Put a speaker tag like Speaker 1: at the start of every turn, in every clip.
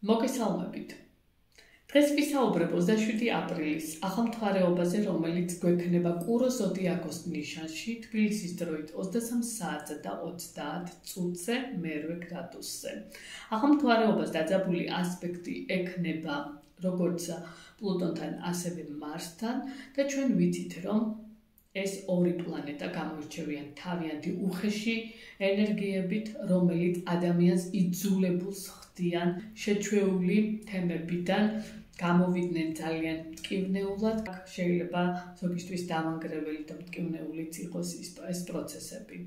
Speaker 1: მოგესალმებით. დღეს ვისაუბრებ 27 აპრილის ახალმთვარეობაზე, რომელიც გვექნება კურო ზოდიაქოს ნიშანში თბილისის დროით 23 საათზე და 30 წუთზე მერვე გრადუსზე. ახალმთვარეობას დაძაბული ასპექტი ექნება როგორც პლუტონთან, ასევე მარსთან და ჩვენ ვიცით, რომ ეს ორი პლანეტა გამოირჩევიან თავიანთი უხეში ენერგიებით, რომელიც ადამიანს იძულებულს ხდიან შეჩვეული თემებიდან გამოვიდნენ ძალიან მტკივნეულად. შეიძლება ზოგისთვის დამანგრეველი და მტკივნეულიც იყოს ეს პროცესები.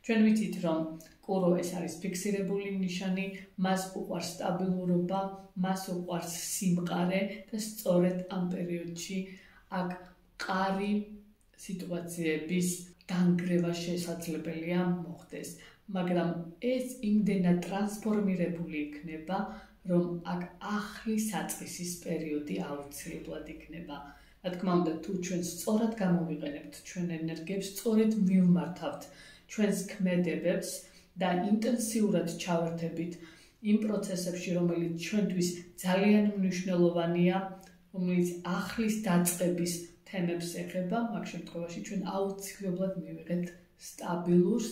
Speaker 1: ჩვენ ვიცით, რომ კურო ეს არის ფიქსირებული ნიშანი, მას უყვარს სტაბილურობა, მას უყვარს სიმყარე და სწორედ ამ პერიოდში აქ მყარი სიტუაციების დანგრევა შესაძლებელია მოხდეს, მაგრამ ეს იმდენად ტრანსფორმირებული იქნება, რომ აქ ახალი საწყისის პერიოდი აუცილებლად იქნება. რა თქმა უნდა, თუ ჩვენ სწორად გამოვიყენებთ ჩვენ ენერგიებს, სწორედ მივმართავთ ჩვენს ქმედებებს და ინტენსიურად ჩავერთებით იმ პროცესებში, რომელიც ჩვენთვის ძალიან მნიშვნელოვანია, რომელიც ახლის დაწყების თემებს ეხება, მაგ შემთხვევაში ჩვენ აუცილებლად მივიღეთ სტაბილურს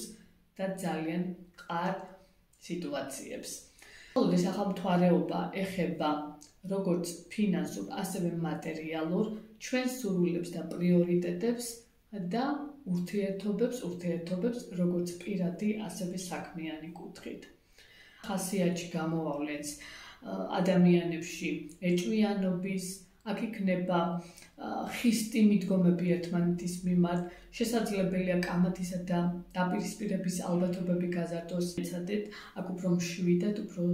Speaker 1: და ძალიან მყარ სიტუაციებს. ეს ახალმთვარეობა ეხება როგორც ფინანსურ, ასევე მატერიალურ ჩვენს სურვილებს და პრიორიტეტებს და ურთიერთობებს როგორც პირადი, ასევე საქმიანი კუთხით. ხასიათში გამოვავლენს ადამიანებში ეჭვიანობის, აქ იქნება ხისტი მიდგომები ერთმანეთის მიმართ, შესაძლებელია კამათისა და დაპირისპირების ალბათობები გაზარდოს. ეცადეთ აქ უფრო მშვიდად, უფრო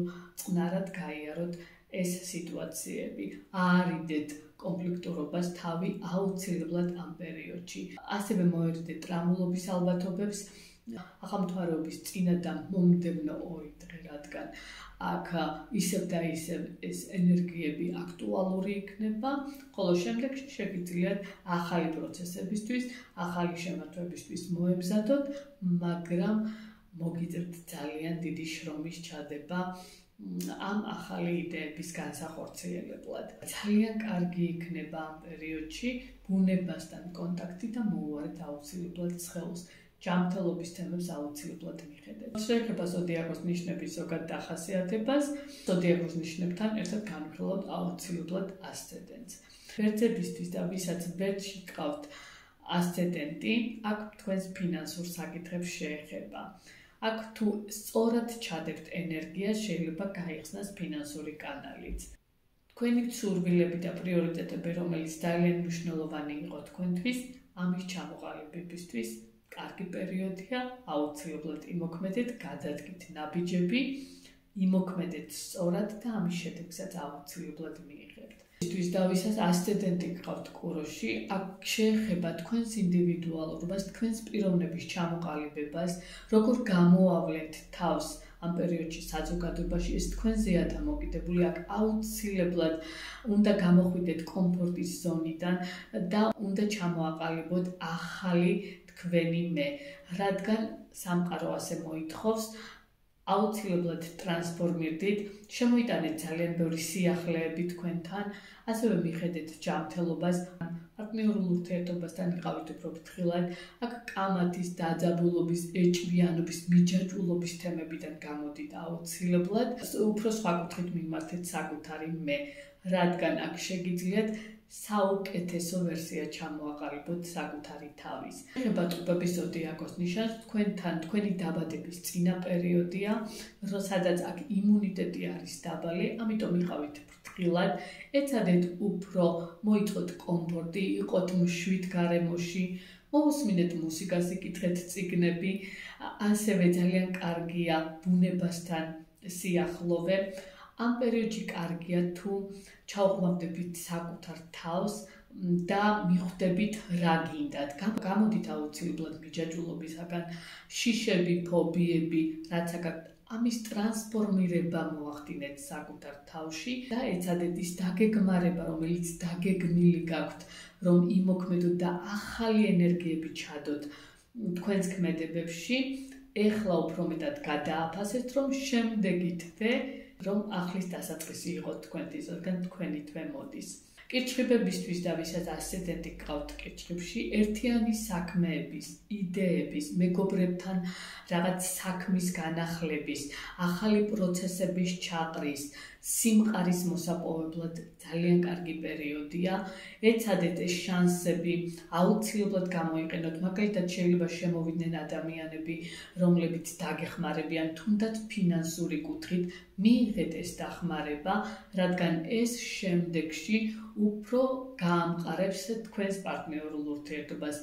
Speaker 1: წყნარად გაიაროთ ეს სიტუაციები. აარიდეთ კონფლიქტურობას თავი აუცილებლად ამ პერიოდში. ასევე მოერიდეთ ტრამულობის ალბათობებს ახალმთვარეობის წინა და მომდევნო 2 დღე, რადგან აქ ისევ და ისევ ეს ენერგიები აქტუალური იქნება, ხოლო შემდეგში შეგიძლიათ ახალი პროცესებისთვის, ახალი შემართვებისთვის მოემზადოთ, მაგრამ მოგიწევთ ძალიან დიდი შრომის ჩადება ამ ახალი იდეების განსახორციელებლად. ძალიან კარგი იქნება ამ პერიოდში ბუნებასთან კონტაქტი და მოუარეთ აუცილებლად სხეულს. ჯანმრთელობის თემებს აუცილებლად მიხედეთ. შეეხება ზოდიაქოს ნიშნების ზოგად დახასიათებას, ზოდიაქოს ნიშნებთან ერთად განვიხილოთ აუცილებლად ასცენდენტს. ვერძებისთვის და ვისაც ვერძში გყავთ ასცენდენტი, აქ თქვენს ფინანსურ საკითხებს შეეხება. აქ თუ სწორად ჩადებთ ენერგიას, შეიძლება გაიხსნას ფინანსური კანალიც. თქვენი სურვილები და პრიორიტეტები, რომელიც ძალიან მნიშვნელოვანი იყო თქვენთვის, ამის ჩამოყალიბებისთვის კარგი პერიოდია, აუცილებლად იმოქმედეთ, გადადგით ნაბიჯები, იმოქმედეთ სწორად და ამის შედეგსაც აუცილებლად მიიღებთ. ისთვის და ვისაც ასცენდენტი გყავთ კუროში, აქ შეეხება თქვენს ინდივიდუალურობას, თქვენს პიროვნების ჩამოყალიბებას, როგორ გამოავლენთ თავს ამ პერიოდში საზოგადოებაში, ეს თქვენზეა დამოკიდებული. აქ აუცილებლად უნდა გამოხვიდეთ კომფორტის ზონიდან და უნდა ჩამოაყალიბოთ ახალი თქვენი მე, რადგან სამყარო ასე მოითხოვს, აუცილებლად ტრანსფორმირდით, შემოიტანეთ ძალიან ბევრი სიახლეები თქვენთან, ასევე მიხედეთ ჯანმრთელობას, პარტნიორულ ურთიერთობასთან იყავით უფრო ფრთხილად, აქ კამათის, დაძაბულობის, ეჭვიანობის, მიჯაჭვულობის თემებიდან გამოდით აუცილებლად, უფრო სხვა კუთხით მიმართეთ საკუთარი მე, რადგან აქ შეგიძლიათ საუკეთესო ვერსია ჩამოაყალიბოთ საკუთარი თავის. ეხება ტბების ზოდიაქოს ნიშანს, თქვენთან თქვენი დაბადების წინა პერიოდია, სადაც აქ იმუნიტეტი არის დაბალი, ამიტომ იყავით ფრთხილად, ეცადეთ უფრო მოიწყოთ კომფორტი, იყოთ მშვიდ გარემოში, მოусმინეთ მუსიკას, იკითხეთ წიგნები, ასევე ძალიან კარგია ბუნებასთან სიახლოვე. ამ პერიოდში კარგია თუ ჩაუყმავდებით საკუთარ თავს და მიხვდებით რა გინდათ. გამოდით აუცილებლად მიჯაჭვულობისაგან, შიშები, ფობიები, რაც აქ ამის ტრანსფორმირება მოახდინეთ საკუთარ თავში და ეცადეთ ის დაგეგმარება, რომელიც დაგეგმილი გაქვთ, რომ იმოქმედოთ და ახალი ენერგიები ჩადოთ თქვენს ქმედებებში. ეხლა უფრო მეტად გადააფასეთ, რომ შემდეგი თვე რომ ახლის დასაწყისი იყოს თქვენთვის, რადგან თქვენი თვე მოდის. კირჩხიბებისთვის და ვისაც ასცენდენტი გყავთ კირჩხიბში, ერთიანი საქმეების, იდეების, მეგობრებთან რაღაც საქმის განახლების, ახალი პროცესების ჩაყრის, სიმყარის მოსაპოვებლად ძალიან კარგი პერიოდია. ეცადეთ ეს შანსები აუცილებლად გამოიყენოთ, მაგალითად შეიძლება შემოვიდნენ ადამიანები, რომლებიც დაგეხმარებიან თუნდაც ფინანსური კუთხით, მიიღეთ ეს დახმარება, რადგან ეს შემდეგში უფრო გაამყარებს თქვენს პარტნიორულ ურთიერთობას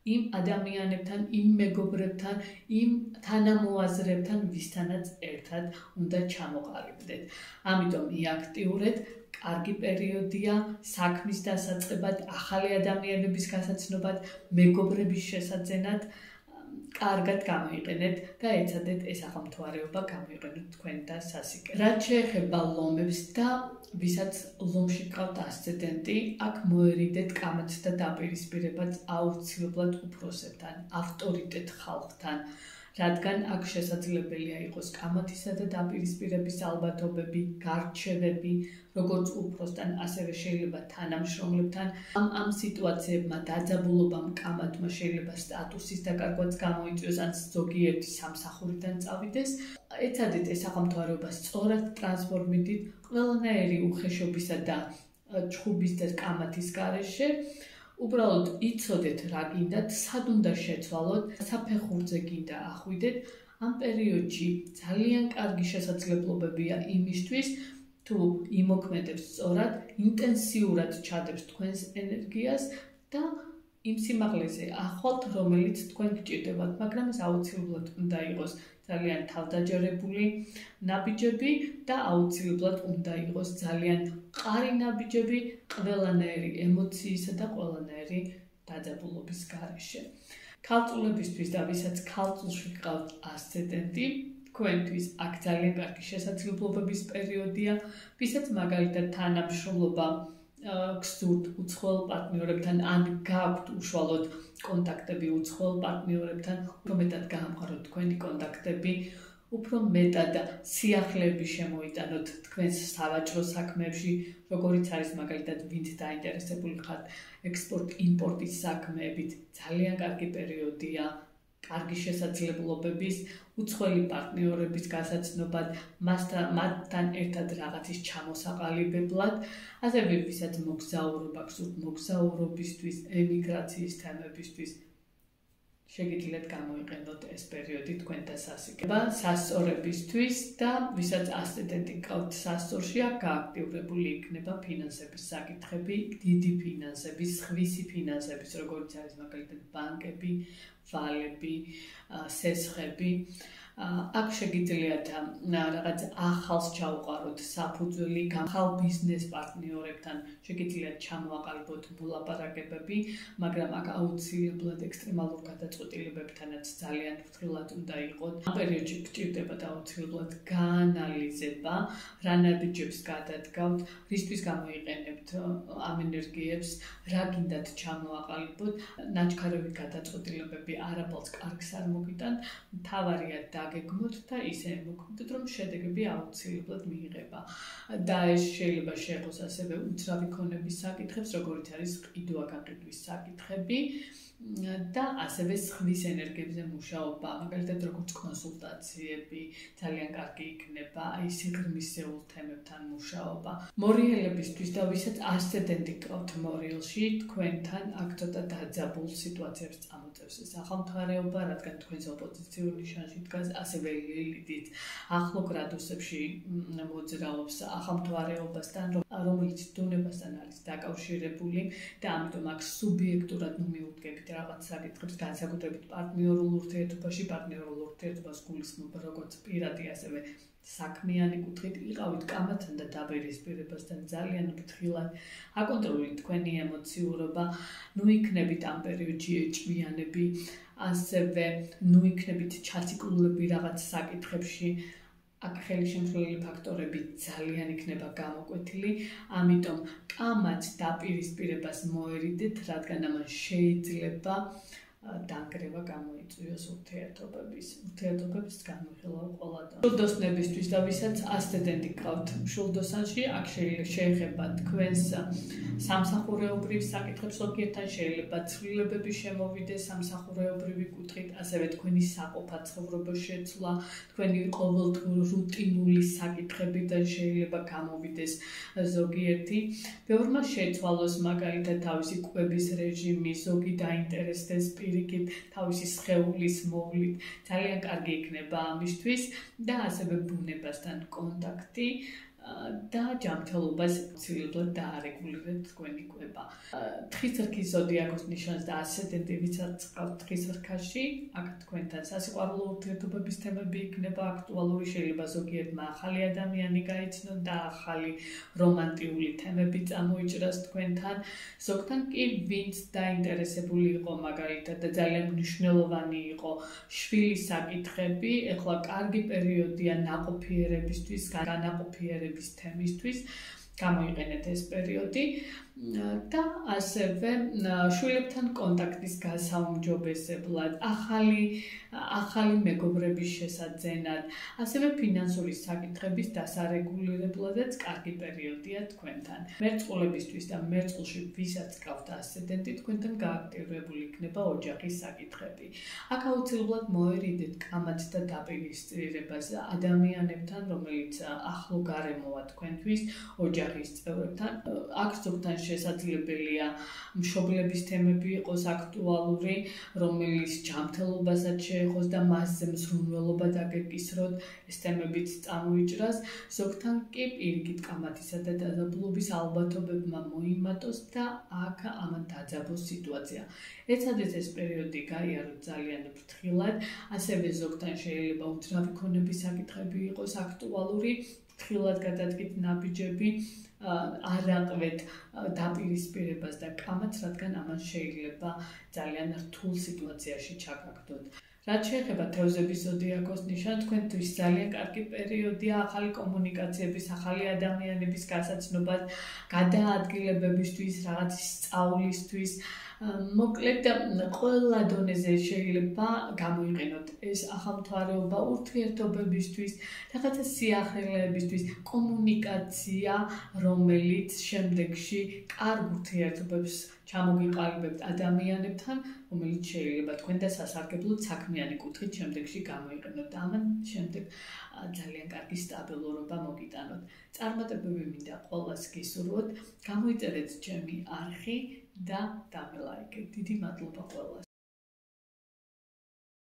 Speaker 1: იმ ადამიანებთან, იმ მეგობრებთან, იმ თანამოაზრებთან, ვისთანაც ერთად უნდა ჩამოყალიბდეთ. ამიტომ იაქტიურეთ, კარგი პერიოდია საქმის დასაწყებად, ახალი ადამიანების გასაცნობად, მეგობრების შესაძენად. კარგად გამოიყენეთ და ეცადეთ ეს ახალმთვარეობა გამოიყენოთ თქვენ და სასიკე. რაც შეეხება ლომებს და ვისაც ლომში გყავთ ასცენდენტი, აქ მოერიდეთ კამათს და დაპირისპირებაც აუცილებლად უფროსებთან, ავტორიტეტ ხალხთან, რადგან აქ შესაძლებელია იყოს კამათისა და დაპირისპირების ალბათობები, გარჩევები, როგორც უფროსთან, ასევე შეიძლება თანამშრომლებთან. ამ სიტუაციებმა დაძაბულობამ კამათმა შეიძლება სტატუსის დაკარგვაც გამოიწვიოს, ან ზოგიერთი სამსახურიდან წავიდეს. ეცადეთ ეს ახალმთვარეობა სწორად ტრანსფორმირდით ყველანაირი უხეშობისა და ჩხუბის და კამათის გარეშე. უბრალოდ იცოდეთ რა გინდათ, სად უნდა შეცვალოთ, საფეხურზე გინდა ახვიდეთ. ამ პერიოდში ძალიან კარგი შესაძლებლობებია იმისთვის, თუ იმოქმედებს სწორად, ინტენსიურად ჩადებს თქვენს ენერგიას და იმ სიმაღლეზე ახვალთ, რომელიც თქვენ გჭირდებათ, მაგრამ ეს აუცილებლად უნდა იყოს ძალიან თავდაჯერებული ნაბიჯები და აუცილებლად უნდა იყოს ძალიან მყარი ნაბიჯები ყველანაირი ემოციისა და ყველანაირი დაძაბულობის გარეშე. ქალწულებისთვის და ვისაც ქალწულში გყავთ ასცენდენტი, თქვენთვის აქ ძალიან კარგი შესაძლებლობების პერიოდია, ვისაც მაგალითად თანამშრომლობა გსურთ უცხოელ პარტნიორებთან, ან გაქვთ უშუალოდ კონტაქტები უცხოელ პარტნიორებთან, უფრო მეტად გაამყაროთ თქვენი კონტაქტები, უფრო მეტად სიახლეები შემოიტანოთ თქვენს სავაჭრო საქმეებში, როგორიც არის მაგალითად ვინც დაინტერესებული ხართ ექსპორტ-იმპორტის საქმეებით, ძალიან კარგი პერიოდია. კარგი შესაძლებლობების, უცხოელი პარტნიორების გასაცნობად, მათთან ერთად რაღაცის ჩამოსაყალიბებლად, ასევე ვისაც მოგზაურობა გსურთ მოგზაურობისთვის, ემიგრაციის თემებისთვის, შეგიძლიათ გამოიყენოთ ეს პერიოდი თქვენთან სასიკება სასწორებისთვის და ვისაც ასცენდენტი გყავთ სასწორში, აქ გააქტიურებული იქნება ფინანსების საკითხები, დიდი ფინანსების, სხვისი ფინანსების, როგორც არის მაგალითად ბანკები, ვალები, სესხები. აქ შეგიძლიათ რაღაც ახალს ჩაუყაროთ საფუძველი, ახალ ბიზნეს პარტნიორებთან შეგიძლიათ ჩამოაყალიბოთ მოლაპარაკებები, მაგრამ აქ აუცილებლად ექსტრემალურ გადაწყვეტილებებთანაც ძალიან ფრთხილად უნდა იყოთ. ამ პერიოდში გჭირდებათ აუცილებლად გაანალიზება, რა ნაბიჯებს გადადგავთ, რისთვის გამოიყენებთ ამ ენერგიებს, რა გინდათ ჩამოაყალიბოთ, ნაჩქარევი გადაწყვეტილებები არაბალს კარგს არ მოგიტანთ, მთავარია გეგმოთ და ისე მოგხვდეთ, რომ შედეგები აუცილებლად მიიღება. და ეს შეიძლება შეეხოს ასევე უძრავი ქონების საკითხებს, როგორც არის ყიდვა-გაყიდვის საკითხები და ასევე სხვის ენერგიებზე მუშაობა, მაგალითად როგორც კონსულტაციები, ძალიან კარგი იქნება, აი სიღრმისეულ თემებთან მუშაობა. მორიელებისთვის და ვისაც ასცენდენტი გყავთ მორიელში, თქვენთან აქ ცოტა დაძაბულ სიტუაციებს წამოწევს ეს ახალმთვარეობა, რადგან თქვენს ოპოზიციურ ნიშანში დგას, ასევე ლილითით ახლო გრადუსებში მოძრაობს ახალმთვარეობასთან, რომელიც დუნებასთან არის დაკავშირებული და ამიტომ აქ სუბიექტურად მიუდგებით რაღაც საკითხებს, განსაკუთრებით პარტნიორულ ურთიერთობაში, პარტნიორულ ურთიერთობას გულისხმობ როგორც პირადი, ასევე საქმიანი კუთხით იყავით კამათთან და დაპირისპირებასთან ძალიან ფრთხილად, აკონტროლეთ თქვენი ემოციურობა, ნუ იქნებით ამ პერიოდში ეჭვიანები, ასევე ნუ იქნებით ჩაციკლულები რაღაც საკითხებში. აქ ხელშემშლელი ფაქტორები ძალიან იქნება გამოკვეთილი, ამიტომ კამათს დაპირისპირებას მოერიდეთ, რადგან ამან შეიძლება დანგრევა გამოიწვიოს ურთიერთობების განმხილვა ყველა და მშვილდოსნებისთვის და ვისაც ასცენდენტი გყავთ მშვილდოსანში, აქ შეიძლება თქვენს სამსახურეობრივ საკითხებს ზოგიერთთან შეიძლება ცვლილებები შემოვიდეს სამსახურეობრივი კუთხით, ასევე თქვენი საყოფა ცხოვრება შეცვლა, თქვენი ყოველდღიური რუტინული საკითხებიდან შეიძლება გამოვიდეს ზოგიერთი. ბევრმა შეცვალოს მაგალითად თავისი კვების რეჟიმი, ზოგი დაინტერესდეს პირიქით თავისი სხეულის მოვლით, ძალიან კარგი იქნება ამისთვის და ასევე ბუნებასთან კონტაქტი და ჯანმრთელობას ცილებლად დაარეგულირებთ თქვენი კვება. თხის რქის ზოდიაქოს ნიშანს და ასცენდენტი ვისაც გყავთ თხის რქაში, აქ თქვენთან სასიყვარულო ურთიერთობების თემები იქნება აქტუალური, შეიძლება ზოგიერთმა ახალი ადამიანი გაიცნონ და ახალი რომანტიული თემები წამოიჭრას თქვენთან. ზოგთან კი ვინც დაინტერესებული იყო მაგალითად და ძალიან მნიშვნელოვანი იყო შვილის საკითხები, ეხლა კარგი პერიოდია ნაყოფიერებისთვის, განაყოფიერების თემისთვის, გამოიყენეთ ეს პერიოდი და ასევე შვილებთან კონტაქტის გასაუმჯობესებლად, ახალი მეგობრების შესაძენად, ასევე ფინანსური საკითხების დასარეგულირებლადაც კარგი პერიოდია თქვენთან. მერწყულებისთვის და მერწყულში ვისაც გყავთ ასცენდენტი, თქვენთან გააქტიურებული იქნება ოჯახის საკითხები. აქ აუცილებლად მოერიდეთ კამათს და დაპირისპირებას ადამიანებთან, რომელიც ახლო გარემოა თქვენთვის, ოჯახის წევრებთან. აქ ზოგთან შესაძლებელია მშობლების თემები იყოს აქტუალური, რომელიც ჯანმრთელობასაც შეეხოს და მასზე მზრუნველობა დაგეკისროთ, ეს თემებიც წამოიჭრას. ზოგთან კი პირიქით კამათისა და დაძაბულობის ალბათობებმა მოიმატოს და აქ ამან დაძაბოს სიტუაცია. ეცადეთ ეს პერიოდი გაიაროთ ძალიან ფრთხილად, ასევე ზოგთან შეიძლება უძრავი ქონების საკითხები იყოს აქტუალური, ფრთხილად გადადგით ნაბიჯები, არ აყվეთ დაპირისპირებას და კამათს, რადგან ამან შეიძლება ძალიან რთულ სიტუაციაში ჩაგაგდოთ. რაც შეეხება თევზების ზოდიაქოს ნიშანს, თქვენთვის ძალიან კარგი პერიოდია ახალი კომუნიკაციების, ახალი ადამიანების გასაცნობად, გადაადგილებებისთვის, რაღაცის სწავლისთვის. მოკლედ, ყველა დონეზე შეიძლება გამოიყენოთ ეს ახალმთვარეობა ურთიერთობებისთვის, რაღაცა სიახლეებისთვის, კომუნიკაცია, რომელიც შემდეგში კარგ ურთიერთობებს ჩამოგიყალიბებთ ადამიანებთან, რომელიც შეიძლება თქვენ და სასარგებლოდ საქმიანი კუთხით შემდეგში გამოიყენოთ და ამან შემდეგ ძალიან კარგი სტაბილურობა მოგიტანოთ. წარმატებები მინდა ყველას გისურვოთ, გამოიწერეთ ჩემი არხი და დამელაიქეთ. დიდი მადლობა ყველას.